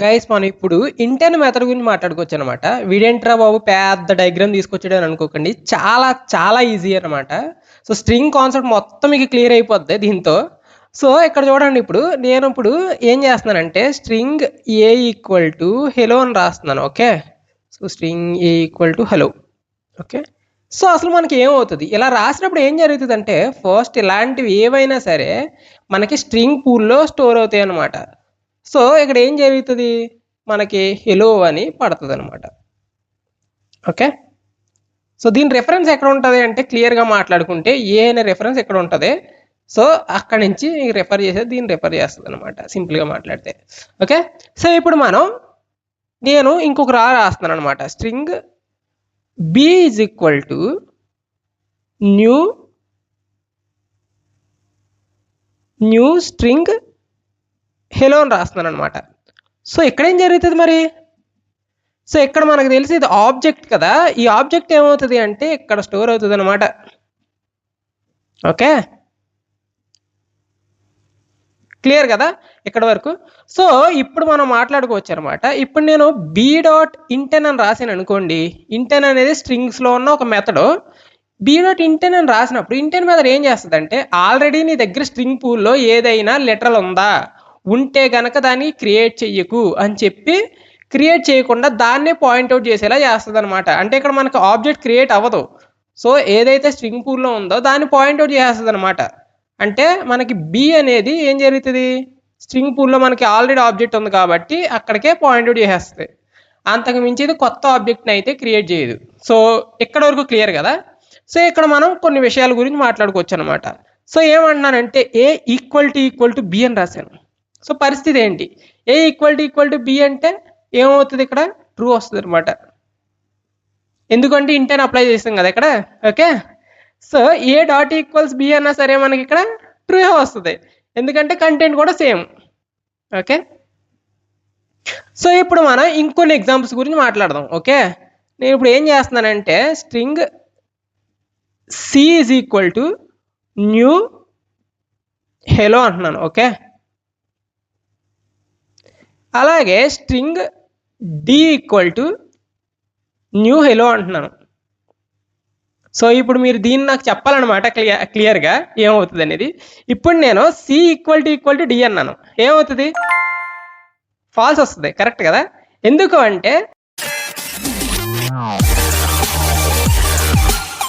Guys మనం ఇప్పుడు ఇంటెన్ method గురించి మాట్లాడుకోవచ్చు అనమాట. వీడేంట్రా బాబు పెద్ద డయాగ్రామ్ తీసుకొచ్చాడు అని అనుకోకండి. చాలా చాలా ఈజీ అనమాట. సో స్ట్రింగ్ కాన్సెప్ట్ మొత్తం మీకు క్లియర్ అయిపోద్ది దీంతో. సో ఇక్కడ చూడండి, నేను ఏం చేస్తున్నానంటే string A equal to hello అని రాస్తున్నాను. Okay, so string A equal to hello. Okay, so అసలు మనకి ఏమవుతుంది ఇలా రాసినప్పుడు ఏం జరుగుతుంది అంటే, ఫస్ట్ ఇలాంటివి ఏవైనా సరే మనకి స్ట్రింగ్ పూల్లో స్టోర్ అవుతాయి అన్నమాట. సో ఇక్కడ ఏం జరుగుతుంది, మనకి హెలో అని పడుతుంది అనమాట. ఓకే, సో దీని రెఫరెన్స్ ఎక్కడ ఉంటుంది అంటే, క్లియర్గా మాట్లాడుకుంటే ఏ అనే రెఫరెన్స్ ఎక్కడ ఉంటుంది. సో అక్కడ నుంచి రెఫర్ చేసేది దీన్ని రెఫర్ చేస్తుంది అనమాట, సింపుల్గా మాట్లాడితే. ఓకే, సో ఇప్పుడు నేను ఇంకొక రాస్తున్నాను అనమాట. String B is equal to new string hello అని రాస్తున్నాను అనమాట. సో ఇక్కడ ఏం జరుగుతుంది మరి, సో ఇక్కడ మనకు తెలిసి ఇది ఆబ్జెక్ట్ కదా, ఈ ఆబ్జెక్ట్ ఏమవుతుంది అంటే ఇక్కడ స్టోర్ అవుతుంది అనమాట. ఓకే, క్లియర్ కదా ఇక్కడ వరకు. సో ఇప్పుడు మనం మాట్లాడుకోవచ్చు అనమాట. ఇప్పుడు నేను బి డాట్ ఇంటెన్ అని రాసాను అనుకోండి. ఇంటెన్ అనేది స్ట్రింగ్స్లో ఉన్న ఒక మెథడ్. బి డాట్ ఇంటెన్ అని రాసినప్పుడు ఇంటెన్ మెథడ్ ఏం చేస్తుంది అంటే, ఆల్రెడీ నీ దగ్గర స్ట్రింగ్ పూల్లో ఏదైనా లెటరల్ ఉందా, ఉంటే గనక దాన్ని క్రియేట్ చెయ్యకు అని చెప్పి క్రియేట్ చేయకుండా దాన్నే పాయింట్అవుట్ చేసేలా చేస్తుంది అనమాట. అంటే ఇక్కడ మనకు ఆబ్జెక్ట్ క్రియేట్ అవ్వదు. సో ఏదైతే స్ట్రింగ్ పూల్లో ఉందో దాన్ని పాయింట్అవుట్ చేసేస్తుంది అనమాట. అంటే మనకి బి అనేది ఏం జరుగుతుంది, స్ట్రింగ్ పూల్లో మనకి ఆల్రెడీ ఆబ్జెక్ట్ ఉంది కాబట్టి అక్కడికే పాయింట్అవుట్ చేసేస్తుంది. అంతకు మించి ఇది కొత్త ఆబ్జెక్ట్ని అయితే క్రియేట్ చేయదు. సో ఇక్కడ వరకు క్లియర్ కదా. సో ఇక్కడ మనం కొన్ని విషయాల గురించి మాట్లాడుకోవచ్చు అనమాట. సో ఏమంటున్నానంటే ఏ ఈక్వల్ టు బి అని రాశాను. సో పరిస్థితి ఏంటి, ఏ ఈక్వల్ టు బి అంటే ఏమవుతుంది, ఇక్కడ ట్రూ వస్తుంది అనమాట. ఎందుకంటే ఇంటెన్ అప్లై చేస్తాం కదా ఇక్కడ. Okay, so A dot equals B అన్నా సరే మనకి ఇక్కడ ట్రూ వస్తుంది, ఎందుకంటే కంటెంట్ కూడా సేమ్. ఓకే, సో ఇప్పుడు మనం ఇంకొన్ని ఎగ్జాంపుల్స్ గురించి మాట్లాడదాం. ఓకే, నేను ఇప్పుడు ఏం చేస్తున్నానంటే string C is equal to new hello అంటున్నాను. ఓకే, అలాగే string D equal to new hello అంటున్నాను. సో ఇప్పుడు మీరు దీన్ని నాకు చెప్పాలన్నమాట క్లియర్గా ఏమవుతుంది అనేది. ఇప్పుడు నేను సి ఈక్వల్ టు డి అన్నాను, ఏమవుతుంది, ఫాల్స్ వస్తుంది. కరెక్ట్ కదా, ఎందుకు అంటే